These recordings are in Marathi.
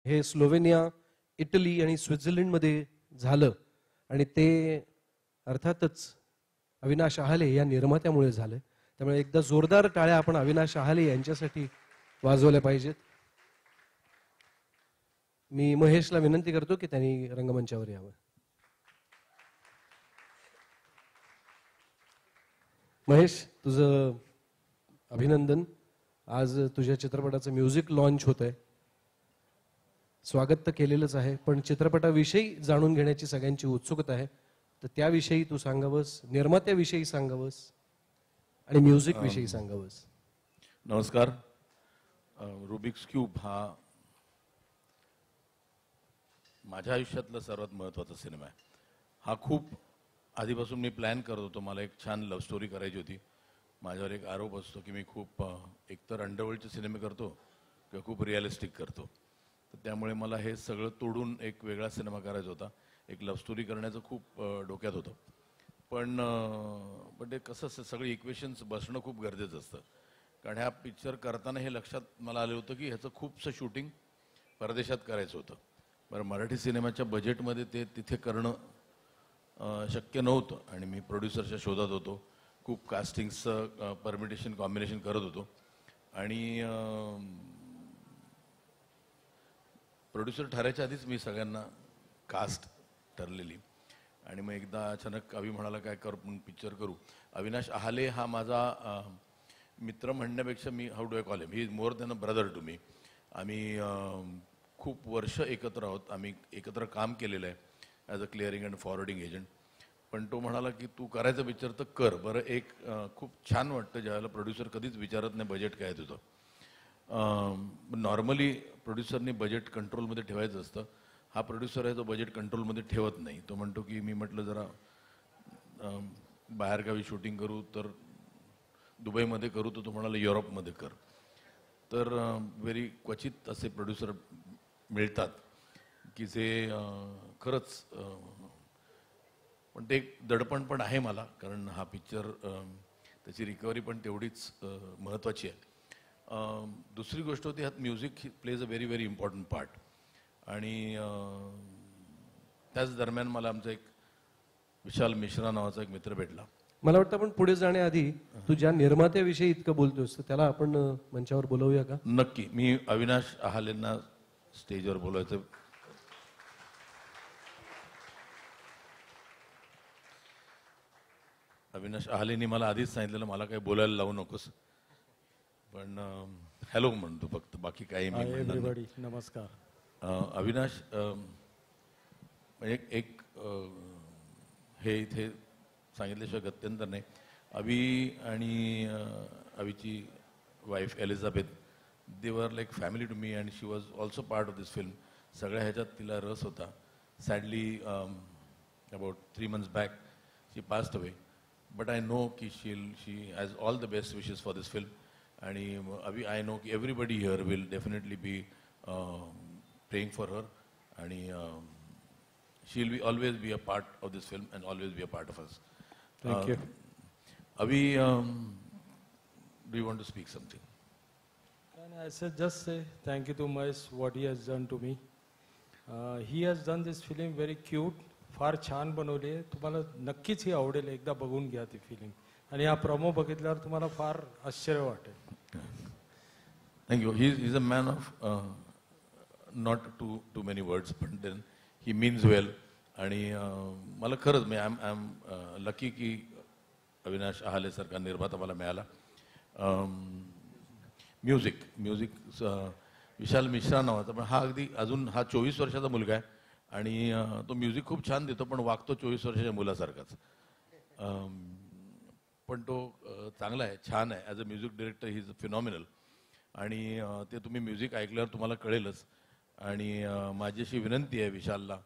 हे स्लोवेनिया, इटली आणि स्वित्झर्लंडमध्ये झालं आणि ते अर्थातच अविनाश आहाले या निर्मात्यामुळे झालं. त्यामुळे एकदा जोरदार टाळ्या आपण अविनाश आहाले यांच्यासाठी वाजवल्या पाहिजेत. मी महेशला विनंती करतो की त्यांनी रंगमंचावर यावं. महेश, तुझं अभिनंदन. आज तुझ्या चित्रपटाचं म्युझिक लॉन्च होत आहे. स्वागत तर केलेलंच आहे, पण चित्रपटाविषयी जाणून घेण्याची सगळ्यांची उत्सुकता आहे. तर त्याविषयी तू सांगावंस, निर्मात्याविषयी सांगावंस आणि म्युझिक विषयी सांगावंस. नमस्कार. रुबिक्स क्यूब हा माझ्या आयुष्यातला सर्वात महत्त्वाचा सिनेमा आहे. हा खूप आधीपासून मी प्लॅन करत होतो. मला एक छान लव्ह स्टोरी करायची होती. माझ्यावर एक आरोप असतो की मी खूप एकतर अंडरवर्ल्डचे सिनेमे करतो किंवा खूप रिअलिस्टिक करतो. तर त्यामुळे मला हे सगळं तोडून एक वेगळा सिनेमा करायचा होता. एक लव्ह स्टोरी करण्याचं खूप डोक्यात होतं. पण ते कसं असतं, सगळे इक्वेशन्स बसणं खूप गरजेचं असतं. कारण ह्या पिक्चर करताना हे लक्षात मला आलं होतं की ह्याचं खूपसं शूटिंग परदेशात करायचं होतं. बरं, मराठी सिनेमाच्या बजेटमध्ये ते तिथे करणं शक्य नव्हतं आणि मी प्रोड्युसरच्या शोधात होतो. खूप कास्टिंग्सचं परमिटेशन कॉम्बिनेशन करत होतो आणि प्रोड्युसर ठरायच्या आधीच मी सगळ्यांना कास्ट ठरलेली. आणि मग एकदा अचानक अभि म्हणाला काय पिक्चर करू. अविनाश आहाले हा माझा मित्र म्हणण्यापेक्षा मी how do I call him, he is more than a brother to me. आम्ही खूप वर्ष एकत्र आहोत. आम्ही एकत्र काम केलेलं आहे as a clearing and forwarding agent. पण तो म्हणाला की तू करायचं पिक्चर तर कर. बरं, एक खूप छान वाटतं ज्यावेळेला प्रोड्युसर कधीच विचारत नाही बजेट काय तुझं. नॉर्मली प्रोड्युसरनी बजेट कंट्रोलमध्ये ठेवायचं असतं. हा प्रोड्युसर आहे जो बजेट कंट्रोलमध्ये ठेवत नाही. तो म्हणतो की मी म्हटलं जरा बाहेरगावी शूटिंग करू तर दुबईमध्ये करू, तर तो म्हणाला युरोपमध्ये कर. तर व्हेरी क्वचित असे प्रोड्युसर मिळतात की जे खरंच, पण ते एक दडपण पण आहे मला, कारण हा पिक्चर त्याची रिकव्हरी पण तेवढीच महत्त्वाची आहे. दुसरी गोष्ट होती, ह्यात music plays a very very important part. आणि त्याच दरम्यान मला आमचा एक विशाल मिश्रा नावाचा एक मित्र भेटला. मला वाटतं आपण पुढे जाण्याआधी तू ज्या निर्मात्याविषयी इतकं बोलतोस तर त्याला आपण मंचावर बोलवूया का? नक्की. मी अविनाश आहालेंना स्टेजवर बोलवायचं. अविनाश आहालेंनी मला आधीच सांगितलेलं मला काही बोलायला लावू नकोस, पण हॅलो म्हणतो फक्त, बाकी काही मी म्हणणार नाही. नमस्कार. अविनाश, एक हे इथे सांगितल्याशिवाय गत्यंतर नाही. अभि आणि अभिची wife Elizabeth, they were like family to me and she was also part of this film. सगळ्या ह्याच्यात तिला रस होता. Sadly about 3 months back she passed away, but I know की she has all the best wishes for this film. आणि अभि, आय नो की everybody here will definitely be praying for her. आणि she will always be a part of this film and always be a part of us. Thank you. Abhi, do you want to speak something? Can I just say thank you to Mahesh what he has done to me. He has done this film very cute. फार छान बनवली आहे. तुम्हाला नक्कीच ही आवडेल. एकदा बघून घ्या ती फिल्म. आणि हा प्रोमो बघितल्यावर तुम्हाला फार आश्चर्य वाटेल. Thank you. He is a man of not too many words, but then he means well. आणि मला खरंच मी आय एम लकी की अविनाश आहाले सारखा निर्माता मला मिळाला. म्युझिक विशाल मिश्रा नावाचा, पण हा अगदी अजून हा 24 वर्षाचा मुलगा आहे आणि तो म्युझिक खूप छान देतो, पण वागतो 24 वर्षाच्या मुलासारखाच. पण तो चांगला आहे, छान आहे. As a music director he is phenomenal. आणि ते तुम्ही म्युझिक ऐकल्यावर तुम्हाला कळेलच. आणि माझी अशी विनंती आहे विशालला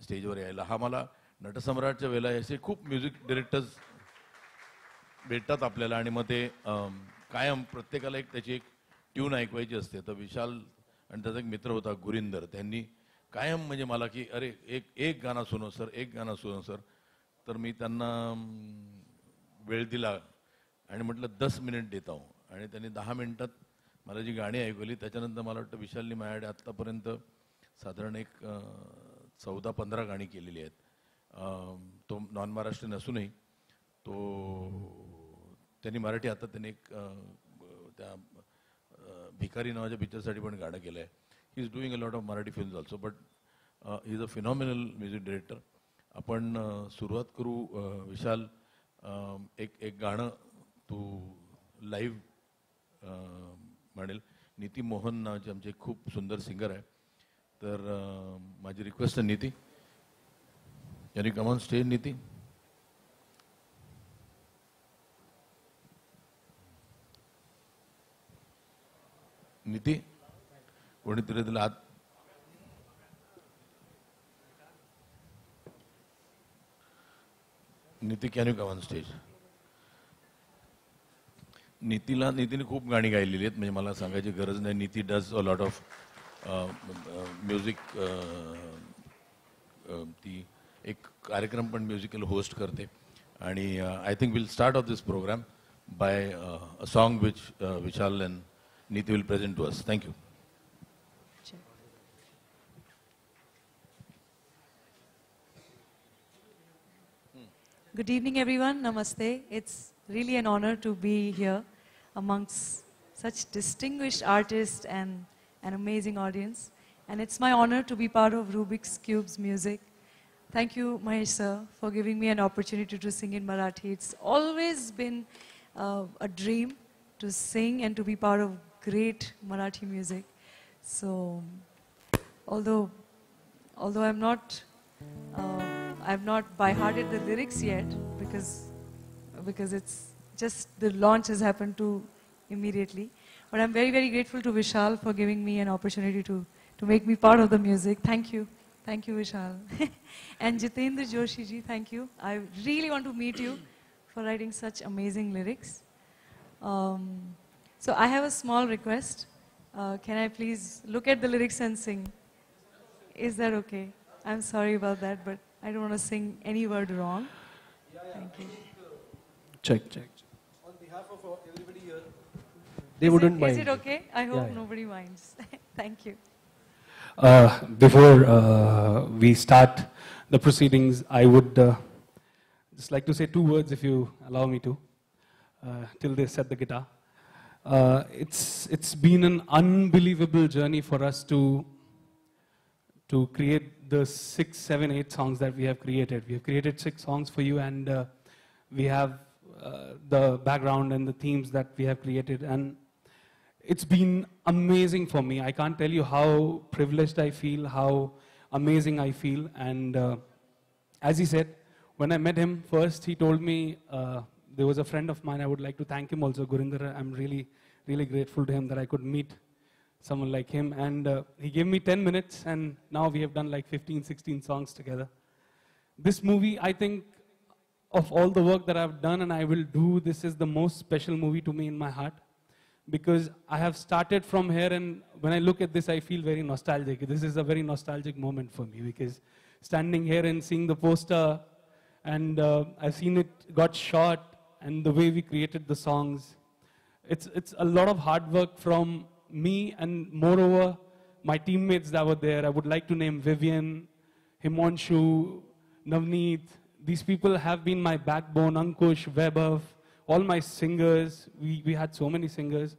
स्टेजवर यायला. हा मला नटसम्राटच्या वेळेला असे खूप म्युझिक डिरेक्टर्स भेटतात आपल्याला आणि मग ते कायम प्रत्येकाला एक त्याची एक ट्यून ऐकवायची असते. तर विशाल आणि त्याचा एक मित्र होता गुरिंदर, त्यांनी कायम म्हणजे मला की अरे एक गाणं सुनो सर, एक गाणं सुनो सर. तर मी त्यांना वेळ दिला आणि म्हटलं 10 मिनिट देता हूं. आणि त्यांनी 10 मिनिटात मला जी गाणी ऐकवली त्याच्यानंतर मला वाटतं विशालनी माझ्याकडे आत्तापर्यंत साधारण एक 14-15 गाणी केलेली आहेत. तो नॉन महाराष्ट्रीयन असूनही तो त्यांनी मराठी आता त्यांनी एक त्या भिकारी नावाच्या पिक्चरसाठी पण गाणं केलं आहे. He is doing a lot of Marathi films also, but he is a phenomenal music director. आपण सुरुवात करू विशाल, एक गाणं तू लाईव्ह म्हणेल. नीती मोहन नावाचे आमचे खूप सुंदर सिंगर आहे. तर माझी रिक्वेस्ट आहे Niti, can you come on stage Niti? Niti कोणीतरी तिला आत. Niti can you come on stage? नीतीने खूप गाणी गायलेली आहेत, म्हणजे मला सांगायची गरज नाही. Niti does a lot of music. ती एक कार्यक्रम पण म्युझिकल होस्ट करते. आणि I think will start off this programme by a song which Vishal and Niti will present to us. Thank you. Good evening, everyone. Namaste. It's really an honor to be here amongst such distinguished artists and an amazing audience. And it's my honor to be part of Rubik's Cube's music. Thank you, Mahesh sir, for giving me an opportunity to sing in Marathi. It's always been a dream to sing and to be part of great Marathi music. So, although I've not by hearted the lyrics yet because it's just the launch has happened too immediately. But I'm very, very grateful to Vishal for giving me an opportunity to make me part of the music. Thank you. Thank you, Vishal. And Jitendra Joshi ji, thank you. I really want to meet you for writing such amazing lyrics. So I have a small request. Can I please look at the lyrics and sing? Is that okay? I'm sorry about that, but I don't want to sing any word wrong. Thank you. Check. On behalf of everybody here, they wouldn't mind. Is it okay? I hope Yeah. nobody minds. Thank you. Before we start the proceedings, I would just like to say 2 words, if you allow me to, till they set the guitar. It's been an unbelievable journey for us to create the 6, 7, 8 songs that we have created. We have created 6 songs for you, and we have the background and the themes that we have created. And it's been amazing for me. I can't tell you how privileged I feel, how amazing I feel. And as he said, when I met him first, he told me, there was a friend of mine, I would like to thank him also, Gurinder. I'm really, really grateful to him that I could meet someone like him. And he gave me 10 minutes, and now we have done like 15, 16 songs together. This movie, I think, of all the work that I've done and I will do, this is the most special movie to me in my heart. Because I have started from here, and when I look at this, I feel very nostalgic. This is a very nostalgic moment for me, because standing here and seeing the poster, and I've seen it got shot, and the way we created the songs, it's a lot of hard work from me, and moreover, my teammates that were there. I would like to name Vivian, Himanshu, Navneet. These people have been my backbone. Ankush, Vaibhav, all my singers. We had so many singers.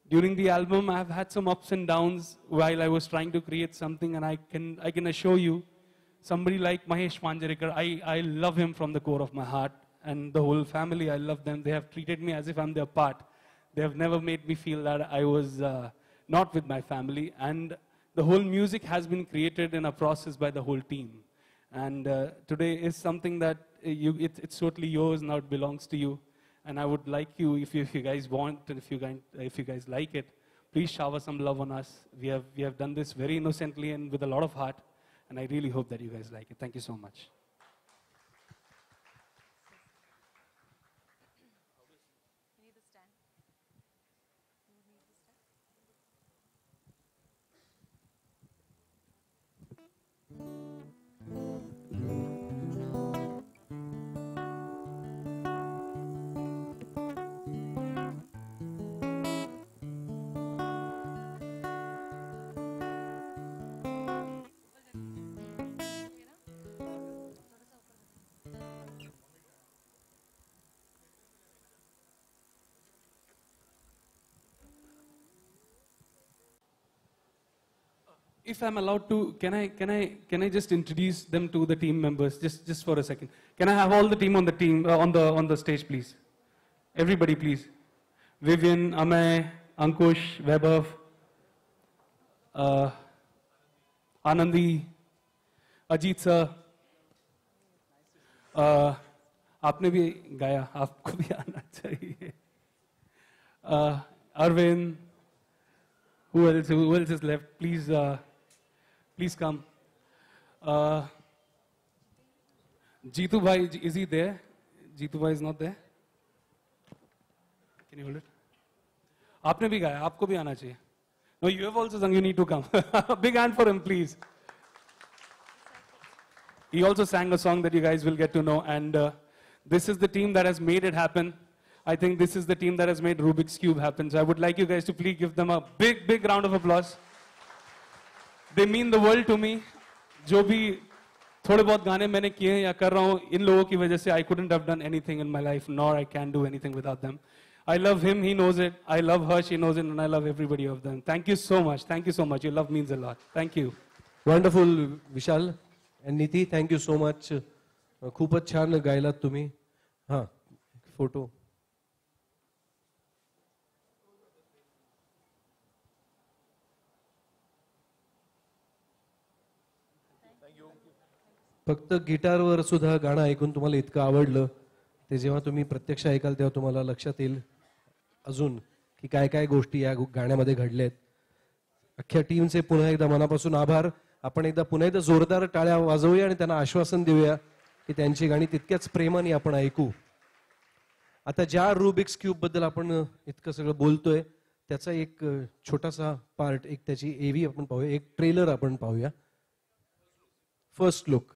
During the album, I have had some ups and downs while I was trying to create something, and I can assure you, somebody like Mahesh Manjrekar, I love him from the core of my heart, and the whole family, I love them. They have treated me as if I'm their part. They have never made me feel that I was not with my family, and the whole music has been created in a process by the whole team. And today is something that it's totally yours, now it belongs to you. And I would like you, if you guys want, and if you guys like it, please shower some love on us. We have done this very innocently and with a lot of heart, and I really hope that you guys like it. Thank you so much. if I'm allowed to, can I just introduce them to the team members just for a second? Can I have all the team on the stage, please? Everybody, please. Vivian, Amay, Ankush, Vaibhav, Anandi, Ajit sir. आपने भी गाया, आपको भी आना चाहिए. Arvind, who else is left? Please come. Jeetu bhai, is he there? Jeetu bhai is not there. Can you hold it? आपने भी गाया, आपको भी आना चाहिए. No, you have also sung. You need to come. Big hand for him, please. He also sang a song that you guys will get to know, and this is the team that has made it happen. I think this is the team that has made Rubik's Cube happen. So I would like you guys to please give them a big round of applause. They mean the world to me. जो भी थोड़े बहुत गाने मैंने किए हैं या कर रहा हूँ, इन लोगों की वजह से I couldn't have done anything in my life, nor I can do anything without them. I love him, he knows it. I love her, she knows it, and I love everybody of them. Thank you so much. Thank you so much. Your love means a lot. Thank you. Wonderful Vishal and Niti, thank you so much. खूपच छान गायलात तुम्ही. हां, फोटो. फक्त गिटारवर सुद्धा गाणं ऐकून तुम्हाला इतकं आवडलं, ते जेव्हा तुम्ही प्रत्यक्ष ऐकाल तेव्हा तुम्हाला लक्षात येईल अजून की काय काय गोष्टी या गाण्यामध्ये घडल्यात. अख्ख्या टीमचे पुन्हा एकदा मनापासून आभार. आपण एकदा पुन्हा एकदा जोरदार टाळ्या वाजवूया आणि त्यांना आश्वासन देऊया की त्यांची गाणी तितक्याच प्रेमाने आपण ऐकू. आता ज्या रुबिक्स क्यूब बद्दल आपण इतकं सगळं बोलतोय त्याचा एक छोटासा पार्ट, एक त्याची एव्ही आपण पाहूया, एक ट्रेलर आपण पाहूया. First look.